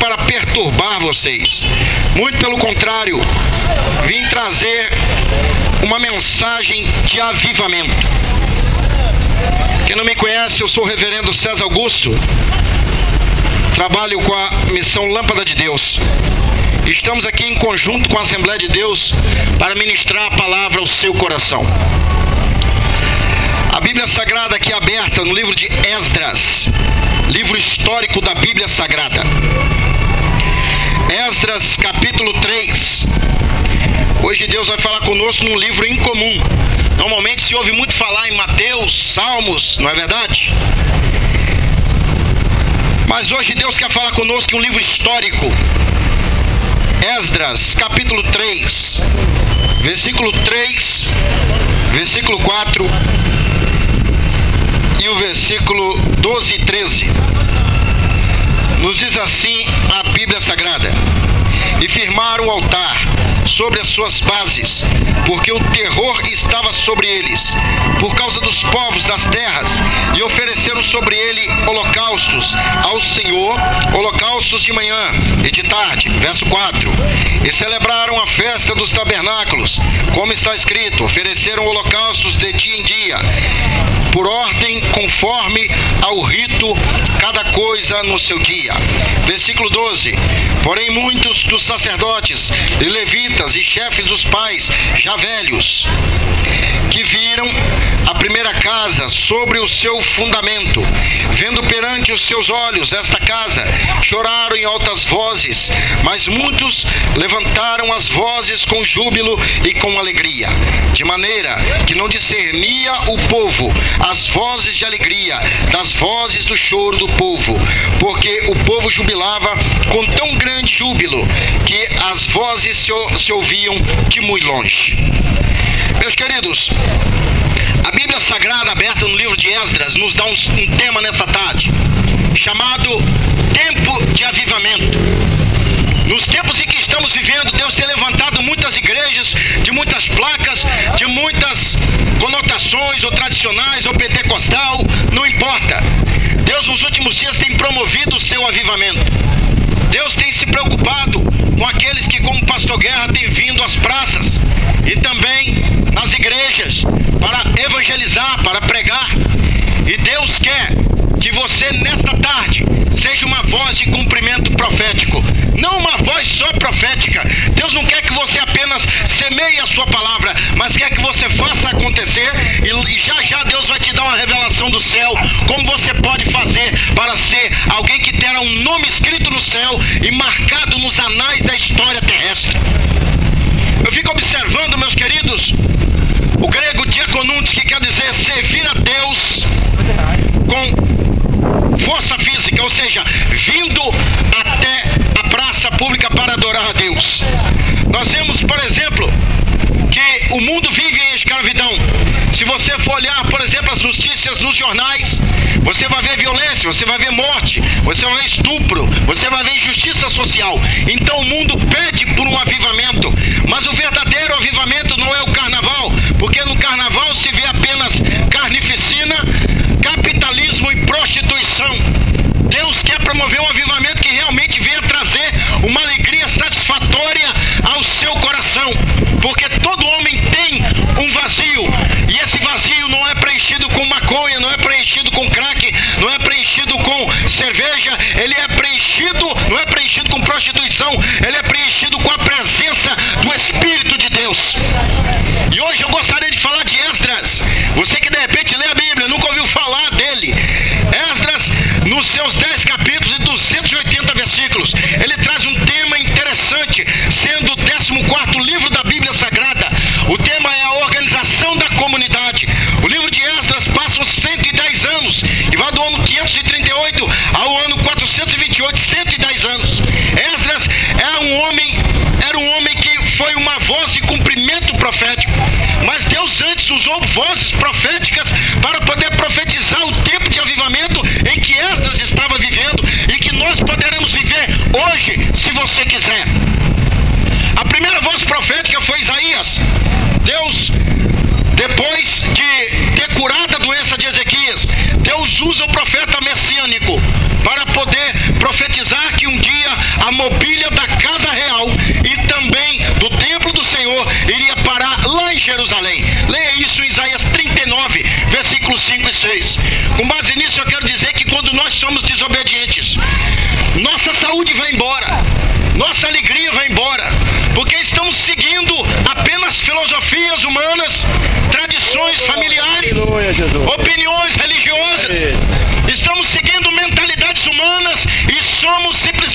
para perturbar vocês. Muito pelo contrário, vim trazer uma mensagem de avivamento. Quem não me conhece, eu sou o reverendo César Augusto. Trabalho com a missão Lâmpada de Deus. Estamos aqui em conjunto com a Assembleia de Deus para ministrar a palavra ao seu coração. A Bíblia Sagrada aqui aberta no livro de Esdras, livro histórico da Bíblia Sagrada. Esdras capítulo 3. Hoje Deus vai falar conosco num livro incomum. Normalmente se ouve muito falar em Mateus, Salmos, não é verdade? Mas hoje Deus quer falar conosco em um livro histórico. Esdras capítulo 3, versículo 3, versículo 4 e o versículo 12 e 13. Nos diz assim a Bíblia Sagrada: e firmaram o altar sobre as suas bases, porque o terror estava sobre eles, por causa dos povos das terras, e ofereceram sobre ele holocaustos ao Senhor, holocaustos de manhã e de tarde. Verso 4. E celebraram a festa dos tabernáculos, como está escrito: ofereceram holocaustos de dia em dia, por ordem, conforme ao rito, cada coisa no seu dia. Versículo 12. Porém muitos dos sacerdotes e levitas e chefes dos pais, já velhos, que viram a primeira casa sobre o seu fundamento, vendo perante os seus olhos esta casa, choraram em altas vozes, mas muitos levantaram as vozes com júbilo e com alegria, de maneira que não discernia o povo as vozes de alegria das vozes do choro do povo, porque o povo jubilava com tão grande júbilo que as vozes se ouviam de muito longe. Meus queridos, a Bíblia Sagrada aberta no livro de Esdras nos dá um tema nessa tarde, chamado Tempo de Avivamento. Nos tempos em que estamos vivendo, Deus tem levantado muitas igrejas, de muitas placas, de muitas conotações, ou tradicionais, ou pentecostal, não importa. Deus nos últimos dias tem promovido o seu avivamento. Deus tem se preocupado com aqueles que, como pastor Guerra, tem vindo às praças e também nas igrejas para evangelizar, para pregar. E Deus quer que você, nesta tarde, seja uma voz de cumprimento profético, não uma voz só profética. Deus não quer que você apenas semeie a sua palavra, mas quer que você faça acontecer, e já Deus vai te dar uma revelação do céu, como você pode fazer para ser alguém que terá um nome escrito no céu e marcado nos anais da história terrestre. Eu fico observando, meus queridos, o grego diakonuntes, que quer dizer servir a Deus com força física, ou seja, vindo até a praça pública para adorar a Deus. Nós vemos, por exemplo, que o mundo vive em escravidão. Se você for olhar, por exemplo, as notícias nos jornais, você vai ver violência, você vai ver morte, você vai ver estupro, você vai ver injustiça social. Então o mundo pede por um avivamento, mas o verdadeiro avivamento não é o carnaval, porque no carnaval se vê apenas carnificina, capitalismo e prostituição. Deus quer promover um avivamento que realmente venha trazer uma alegria satisfatória ao seu coração, porque todo homem tem um vazio, e esse vazio não é preenchido com maconha, não é preenchido com crack, não é preenchido com cerveja, ele é preenchido, não é preenchido com prostituição, ele é preenchido com a presença do Espírito de Deus. E hoje eu gostaria de falar de Esdras. Você que de repente lê a Bíblia, nunca ouviu falar dele. Esdras, nos seus 10 capítulos e 280 versículos, ele traz um tema interessante, sendo o 14º livro da Bíblia Sagrada. O tema é a organização da comunidade. O livro de Esdras passa 110 anos, e vai do ano 538 ao ano 428, 110 anos. Esdras era um homem que foi uma voz de cumprimento profético, mas Deus antes usou vozes proféticas para poder profetizar o tempo de avivamento em que Esdras estava vivendo e que nós poderemos viver hoje, se você quiser. A primeira voz profética foi Isaías. Deus, depois de ter curado a doença de Ezequias, Deus usa o profeta messiânico para poder profetizar que um dia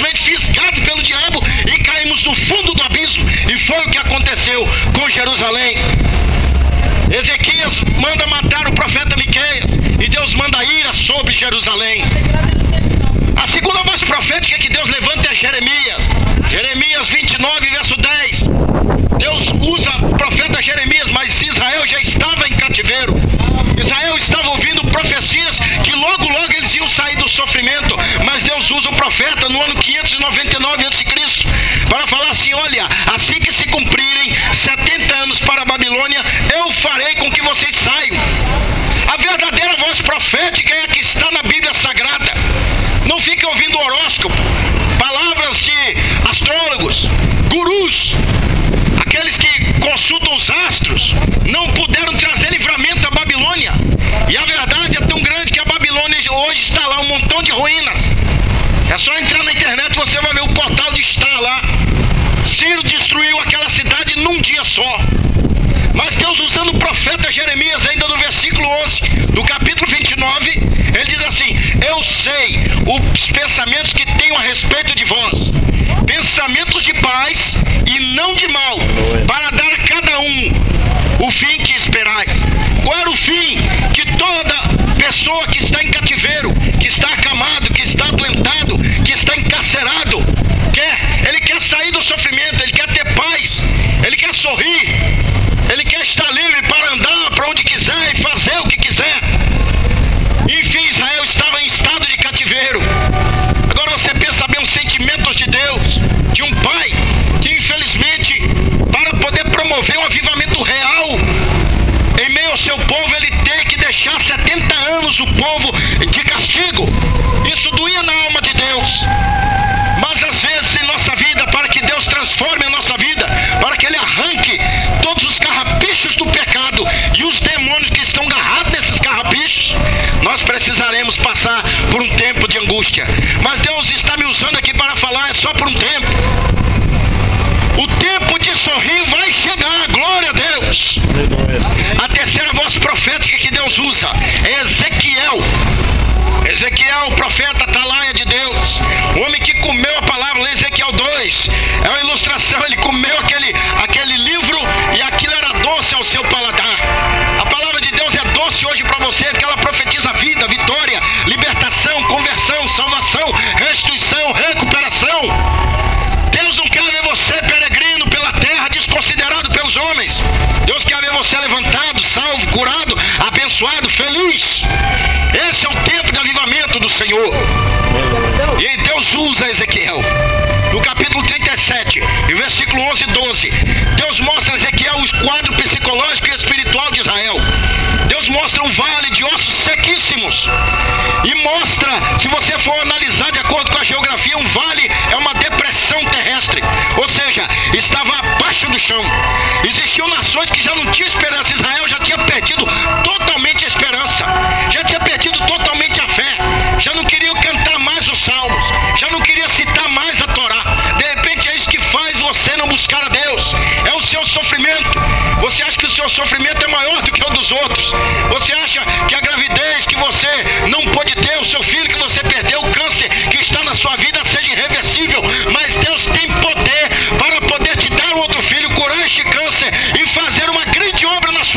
simplesmente fisgado pelo diabo e caímos no fundo do abismo. E foi o que aconteceu com Jerusalém. Ezequias manda matar o profeta Miqueias e Deus manda ira sobre Jerusalém. A segunda voz profética que Deus levanta é Jeremias. Jeremias 29, verso 10. Deus usa o profeta Jeremias, mas Israel já estava em cativeiro. Israel estava ouvindo profecias que logo eles iam sair do sofrimento. Mas Deus usa o profeta no ano 599 a.C. para falar assim: olha, assim que se cumprirem 70 anos para a Babilônia, eu farei com que vocês saiam. A verdadeira voz profética é a que está na Bíblia Sagrada. Não fique ouvindo horóscopo, palavras de astrólogos, gurus, aqueles que consultam os astros. Não puderam trazer livramento à Babilônia. E a verdade é tão grande que a Babilônia hoje está lá, um montão de ruínas. É só entrar na internet e você vai ver o portal de estar lá. Ciro destruiu aquela cidade num dia só. Mas Deus, usando o profeta Jeremias, ainda no versículo 11 do capítulo 29, ele diz assim: eu sei os pensamentos que tenho a respeito de vós, pensamentos de paz e não de mal, para dar a cada um o fim que esperais. Qual era o fim que toda pessoa que está em cativeiro, que está acamado, que está adoentado, que está encarcerado quer? Ele quer sair do sofrimento, ele quer ter paz, ele quer sorrir, ele quer estar livre para andar para onde quiser e fazer o que quiser. Enfim, Israel estava em estado de cativeiro. Agora você pensa bem os sentimentos de Deus, de um pai que infelizmente, para poder promover um avivamento real em meio ao seu povo, ele tem que deixar 70 anos o povo de castigo. Isso doía na alma de Deus. Mas às vezes em nossa vida, para que Deus transforme a nossa vida, para que Ele arranque todos os carrapichos do pecado e os demônios que estão agarrados nesses carrapichos, nós precisaremos passar por um tempo de angústia. Mas Deus está me usando aqui para falar, é só por um tempo. O tempo de sorrir vai chegar, glória a Deus. A terceira voz profética que Deus usa é Ezequiel. Ezequiel, o profeta atalaia de Deus, o homem que comeu a palavra, Ezequiel 2, é uma ilustração. Ele comeu aquele livro e aquilo era doce ao seu paladar. A palavra de Deus é doce hoje para você, porque ela profetiza vida, vitória, libertação, conversão, salvação, restituição, recuperação. Deus não quer ver você peregrino pela terra, desconsiderado pelos homens. Deus quer ver você levantado, salvo, curado, abençoado, feliz. Esse é o tempo de avivamento do Senhor. E Deus usa Ezequiel. No capítulo 37, e versículo 11 e 12, Deus mostra a Ezequiel o quadro psicológico e espiritual de Israel. Deus mostra um vale de ossos sequíssimos. E mostra, se você for analisar de acordo com a geografia, um vale é uma depressão terrestre. Ou seja, estava abaixo do chão. Existiam nações que já não tinham esperança. Israel já tinha perdido totalmente a esperança. Já tinha perdido totalmente a fé. Já não queriam cantar mais os salmos. Já não queria citar mais a Torá. De repente é isso que faz você não buscar a Deus. É o seu sofrimento. Você acha que o seu sofrimento é maior do que o dos outros. Você acha que a gravidez que você não pôde ter, o seu filho que você perdeu, o câncer que está na sua vida seja irreversível. Mas Deus tem poder para poder te dar um outro filho, curar este câncer e fazer uma grande obra na sua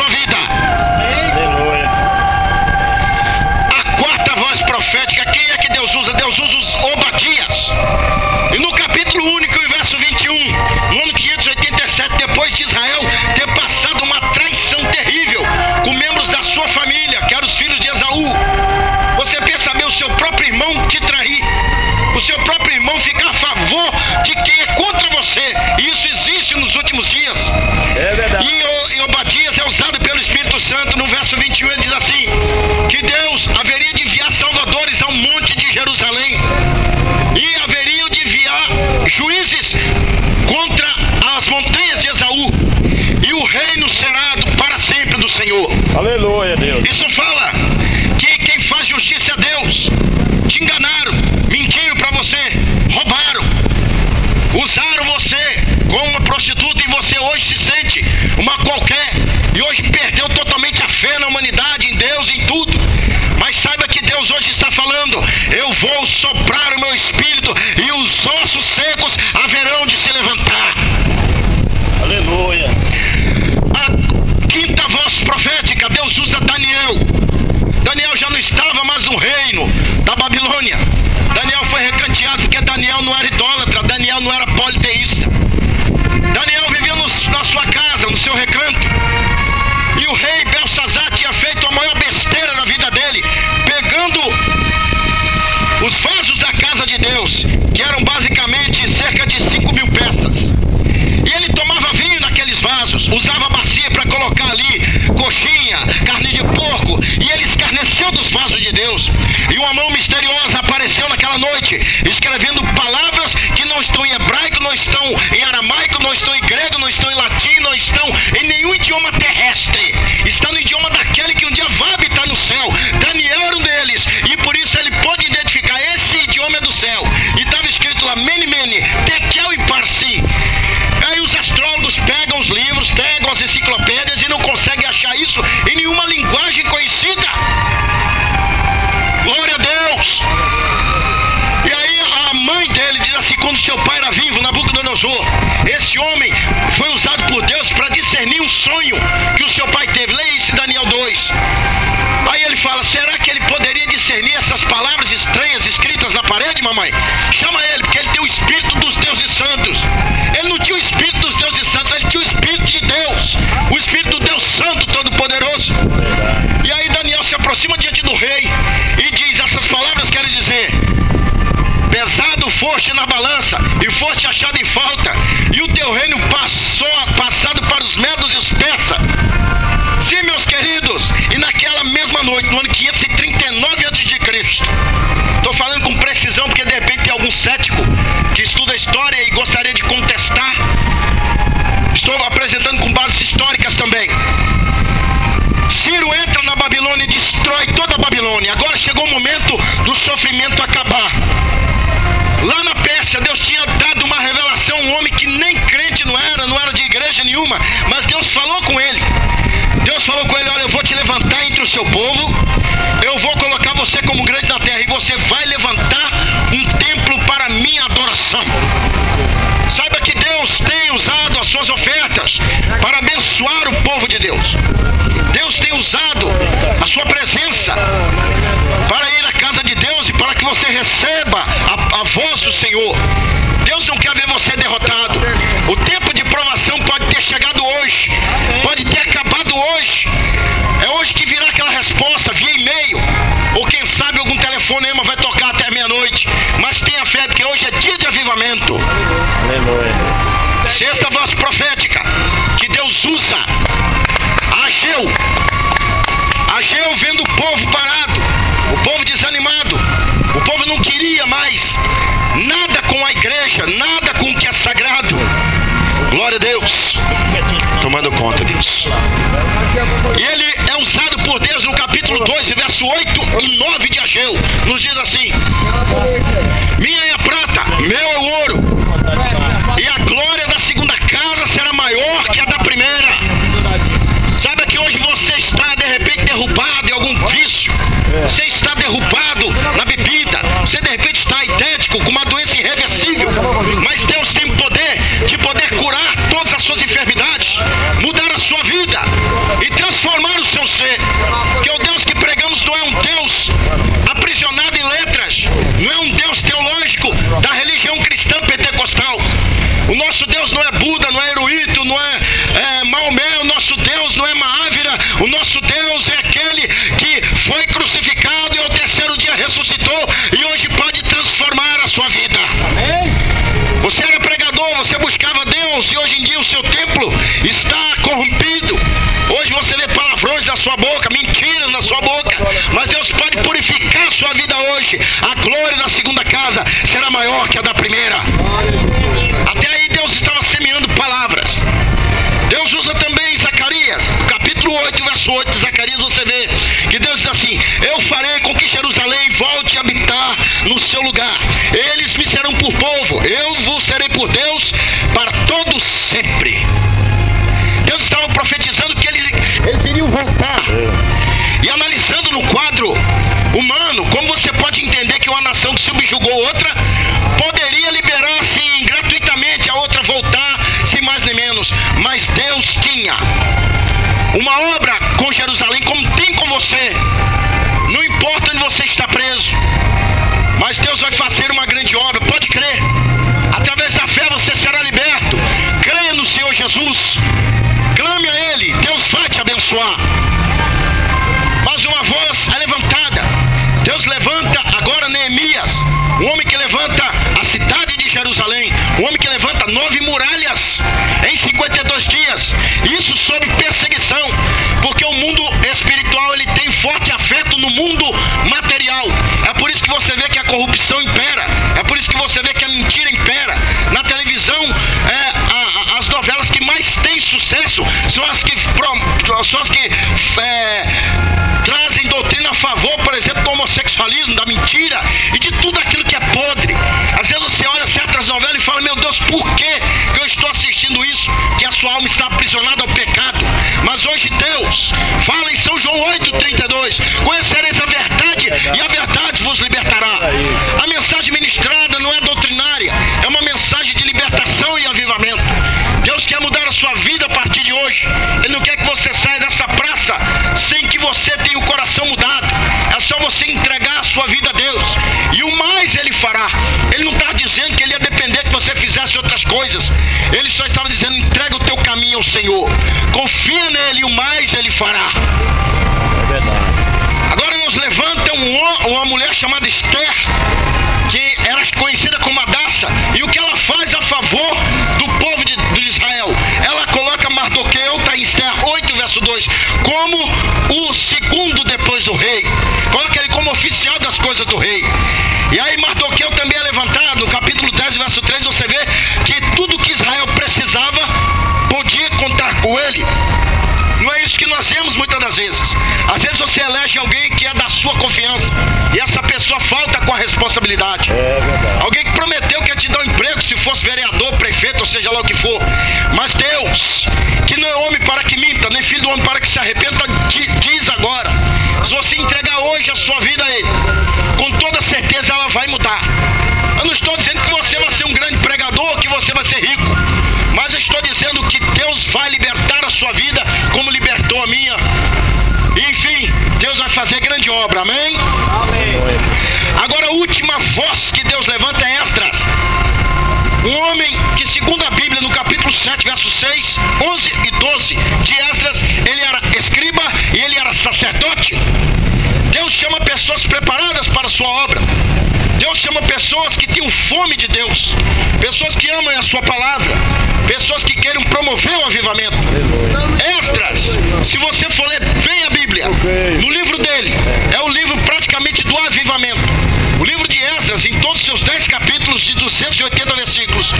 balança e foste achado em falta, e o teu reino passado para os medos e os persas. Sim, meus queridos, e naquela mesma noite, no ano 539 a.C., estou falando com precisão porque de repente tem algum cético que estuda a história e gostaria de contestar. Estou apresentando com bases históricas também. Ciro entra na Babilônia e destrói toda a Babilônia. Agora chegou o momento do sofrimento acabar. Lá na Pérsia, Deus tinha dado uma revelação a um homem que nem crente não era de igreja nenhuma, mas Deus falou com ele. Deus falou com ele: olha, eu vou te levantar entre o seu povo, eu vou colocar você como grande na terra, e você vai levantar um templo para a minha adoração. Saiba que Deus tem usado as suas ofertas para abençoar o povo de Deus. Deus tem usado a sua presença para ir à casa de Deus e para que você receba a voz do Senhor. Deus não quer ver você derrotado. O tempo de provação pode ter chegado hoje, pode ter acabado hoje. É hoje que virá aquela resposta via e-mail, ou quem sabe algum telefonema vai tocar até meia-noite. Mas tenha fé, porque hoje é dia de avivamento. Sexta voz profética que Deus usa: Ageu vendo o povo parado, o povo desanimado, o povo não queria mais nada com a igreja, nada com o que é sagrado. Glória a Deus, tomando conta, Deus. E ele é usado por Deus no capítulo 2, verso 8 e 9 de Ageu. Nos diz assim: minha é a prata, meu é o ouro, e a glória da segunda casa será maior que a da primeira. Saiba que hoje você está de repente derrubado em algum vício, você está derrubado na bebida, você de repente está idêntico com uma doença irreversível, mas Deus tem o poder de curar todas as suas enfermidades, mudar a sua vida e transformar o seu ser. Que o Deus que pregamos não é um Deus aprisionado em letras, não é um Deus teológico da religião cristã pentecostal. O nosso Deus não é Buda, não é Eruíto, não é Maomé. O nosso Deus não é Maávira. O nosso Deus é aquele que foi crucificado e ao terceiro dia ressuscitou e hoje pode transformar a sua vida. Você era pregador, você buscava Deus, e hoje em dia o seu templo está corrompido. Hoje você vê palavrões na sua boca, mentiras na sua boca, mas Deus pode purificar a sua vida hoje. A glória da segunda casa será maior que a da primeira. Até aí Deus estava semeando palavras. Deus usa também Zacarias, no capítulo 8, verso 8 de Zacarias, você vê que Deus diz assim: eu farei com que Jerusalém volte a habitar no seu lugar. Eles me serão por povo, eu vos serei por Deus para todos sempre. Deus estava profetizando que eles iriam voltar. E analisando no quadro humano, como você pode entender que uma nação que subjugou outra poderia liberar assim gratuitamente a outra voltar, sem mais nem menos. Mas Deus tinha uma obra com Jerusalém, como tem com você. Não importa onde você está preso, mas Deus vai fazer uma grande obra, pode crer. Através da fé você será liberto. Creia no Senhor Jesus, clame a Ele, Deus vai te abençoar. Mas uma voz é levantada. Deus levanta agora Neemias, o homem que levanta a cidade de Jerusalém, o homem que levanta 9 muralhas em 52 dias. Isso sob perseguição, porque o mundo espiritual ele tem forte afeto no mundo material. É por isso que você vê que a corrupção impera, é por isso que você vê que a mentira impera. Na televisão, as novelas que mais têm sucesso são as que trazem doutrina a favor, por exemplo, do homossexualismo, da mentira e de tudo aquilo que é podre. Às vezes você olha certas novelas e fala: meu Deus, por que eu estou assistindo isso? Que a sua alma está aprisionada ao pecado. Mas hoje Deus fala em São João 8,32: conhecereis a verdade e a verdade vos libertará. A mensagem ministrada não é doutrinária, é uma mensagem de libertação e avivamento. Deus quer mudar a sua vida a partir de hoje. Ele não quer que você saia dessa praça sem que você tenha o coração mudado. É só você entregar a sua vida a Deus, e o mais Ele fará. Ele não está dizendo que Ele ia depender que você fizesse outras coisas. Ele só estava dizendo: entrega o teu caminho ao Senhor, confia nele, e o mais Ele fará. É verdade. Agora nos levanta uma mulher chamada Esther, que era conhecida como Adassa, Às vezes você elege alguém que é da sua confiança e essa pessoa falta com a responsabilidade. Alguém que prometeu que ia te dar um emprego, se fosse vereador, prefeito, ou seja lá o que for. Mas Deus, que não é homem para que minta, nem filho do homem para que se arrependa, diz agora: se você entregar hoje a sua vida a Ele, com toda certeza ela vai mudar. Eu não estou dizendo que você vai ser um grande pregador, que você vai ser rico, mas eu estou dizendo que Deus vai libertar a sua vida como libertou a minha. Enfim, Deus vai fazer grande obra, amém? Agora a última voz que Deus levanta é Esdras, um homem que, segundo a Bíblia, no capítulo 7, versos 6, 11 e 12 de Esdras, ele era escriba e ele era sacerdote. Deus chama pessoas preparadas para a sua obra. Deus chama pessoas que tenham fome de Deus, pessoas que amam a sua palavra, pessoas que queiram promover o avivamento. Esdras, se você for ler bem a Bíblia, no livro dele, é o livro praticamente do avivamento. O livro de Esdras, em todos os seus 10 capítulos de 280 versículos,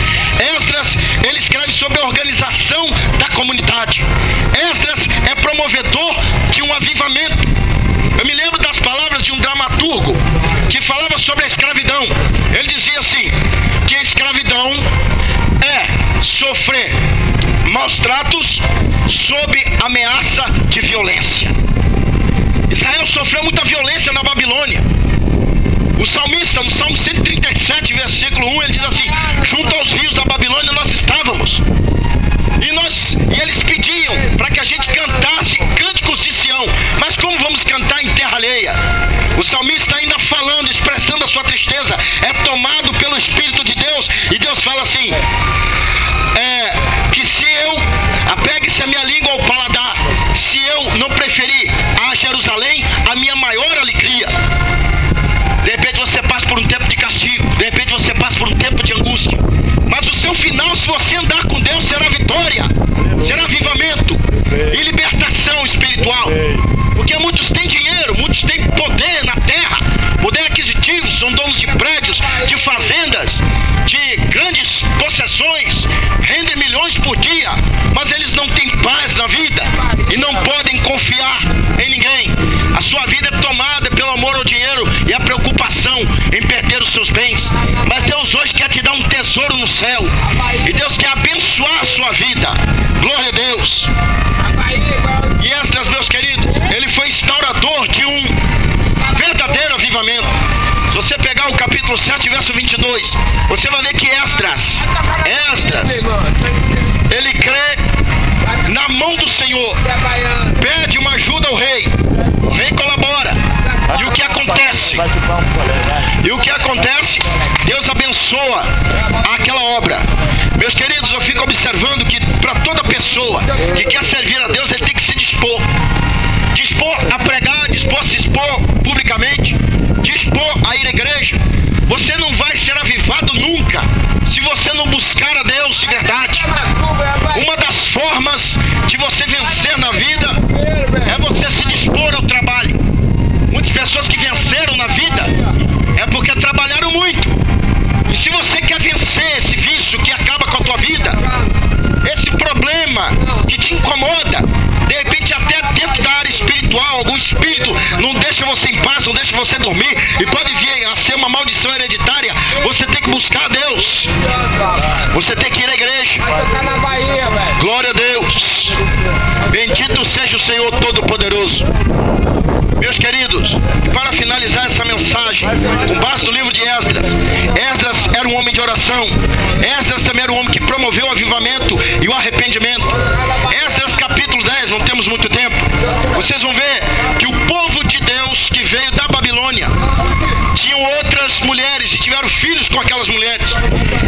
Esdras, ele escreve sobre a organização da comunidade. Esdras é promovedor de um avivamento. Eu me lembro das palavras de um dramaturgo que falava sobre a escravidão. Ele dizia assim, que a escravidão é sofrer maus tratos sob ameaça de violência. Israel sofreu muita violência na Babilônia. O salmista, no Salmo 137, versículo 1, ele diz assim: junto aos rios da Babilônia nós estávamos, e eles pediam para que a gente cantasse cânticos de Sião. Mas como vamos cantar em terra alheia? O salmista ainda falando, expressando a sua tristeza, é tomado pelo Espírito de Deus, e Deus fala assim, que se eu, apegue-se a minha língua ao paladar, se eu não preferir a Jerusalém, a minha maior alegria. De repente você passa por um tempo de castigo, de repente você passa por um tempo de angústia, mas o seu final, se você andar com Deus, será vitória, será avivamento e libertação espiritual. Porque muitos têm dinheiro, muitos têm poder na terra, poder aquisitivo, são donos de prédios, de fazendas, de grandes possessões, rendem milhões por dia, mas eles não têm paz na vida e não podem confiar em ninguém. A sua vida é tomada pelo amor ao dinheiro e a preocupação em perder os seus bens. Mas Deus hoje quer te dar um tesouro no céu, e Deus quer abençoar a sua vida. Glória a Deus. E Esdras, meus queridos, ele foi instaurador de um verdadeiro avivamento. Se você pegar o capítulo 7, verso 22, você vai ver que Esdras, ele crê na mão do Senhor, pede uma ajuda ao rei, o rei colabora, e o que acontece? Deus abençoa aquela obra. Meus queridos, eu fico observando que para toda pessoa que quer servir a Deus, ele tem que se dispor a pregar, dispor a se expor publicamente, dispor a ir à igreja. Você não vai ser avivado nunca se você não buscar a Deus de verdade. Uma das formas de você vencer na vida é você se dispor ao trabalho. Muitas pessoas que venceram na vida é porque trabalharam muito. E se você quer vencer esse vício que acaba com a tua vida, esse problema que te incomoda, de repente até dentro da área espiritual, algum espírito não deixa você em paz, não deixa você dormir, e pode vir a ser uma maldição hereditária, você tem que buscar a Deus, você tem que ir à igreja. Glória a Deus. Bendito seja o Senhor Todo-Poderoso. Meus queridos, para finalizar essa mensagem, com base no livro de Esdras, Esdras era um homem de oração. Esdras também era um homem que promoveu o avivamento e o arrependimento. Esdras capítulo 10, não temos muito tempo, vocês vão ver que o povo de Deus que veio da Babilônia tinham outras mulheres e tiveram filhos com aquelas mulheres,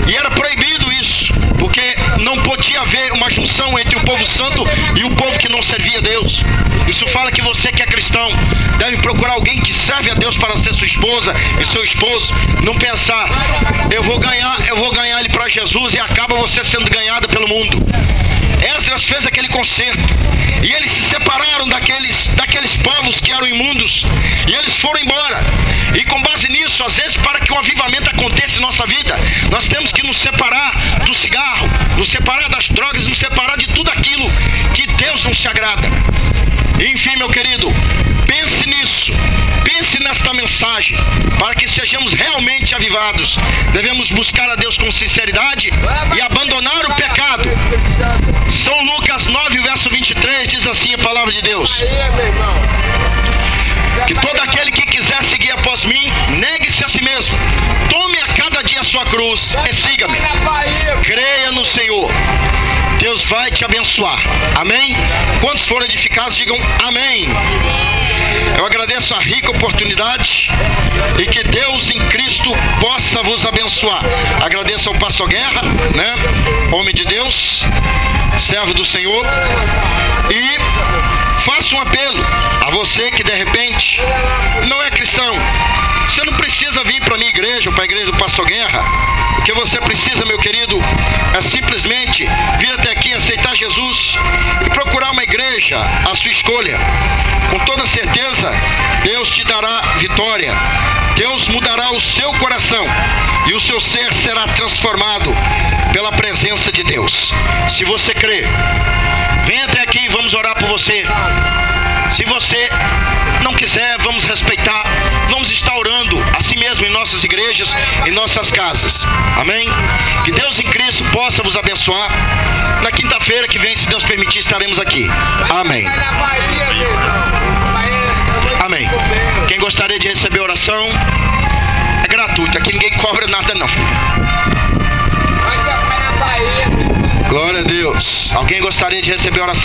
e era proibido isso, porque não podia haver uma junção entre o povo santo e o povo que não servia a Deus. Isso fala que você que é cristão deve procurar alguém que serve a Deus para ser sua esposa e seu esposo. Não pensar, eu vou ganhar ele para Jesus, e acaba você sendo ganhada pelo mundo. Esdras fez aquele concerto, e eles se separaram daqueles povos que eram imundos, e eles foram embora. E com base nisso, às vezes, para que um avivamento aconteça em nossa vida, nós temos que nos separar do cigarro, nos separar das drogas, nos separar de tudo aquilo que Deus não se agrada. Enfim, meu querido, buscar a Deus com sinceridade e abandonar o pecado. São Lucas 9, verso 23, diz assim a palavra de Deus: que todo aquele que quiser seguir após mim, negue-se a si mesmo, tome a cada dia a sua cruz e siga-me. Creia no Senhor, Deus vai te abençoar. Amém? Quantos foram edificados, digam amém. Eu agradeço a rica oportunidade e que Deus em Cristo possa vos abençoar. Agradeço ao pastor Guerra, homem de Deus, servo do Senhor, e faço um apelo a você que de repente não é cristão. Você não precisa vir para a minha igreja ou para a igreja do pastor Guerra. O que você precisa, meu querido, é simplesmente vir até aqui, aceitar Jesus e procurar uma igreja à sua escolha. Com toda certeza, Deus te dará vitória. Deus mudará o seu coração e o seu ser será transformado pela presença de Deus. Se você crê, venha até aqui e vamos orar por você. Se você não quiser, vamos respeitar. Vamos estar orando assim mesmo em nossas igrejas, em nossas casas. Amém? Que Deus em Cristo possa vos abençoar. Na quinta-feira que vem, se Deus permitir, estaremos aqui. Amém. Amém. Quem gostaria de receber oração, é gratuito. Aqui ninguém cobra nada não. Glória a Deus. Alguém gostaria de receber oração?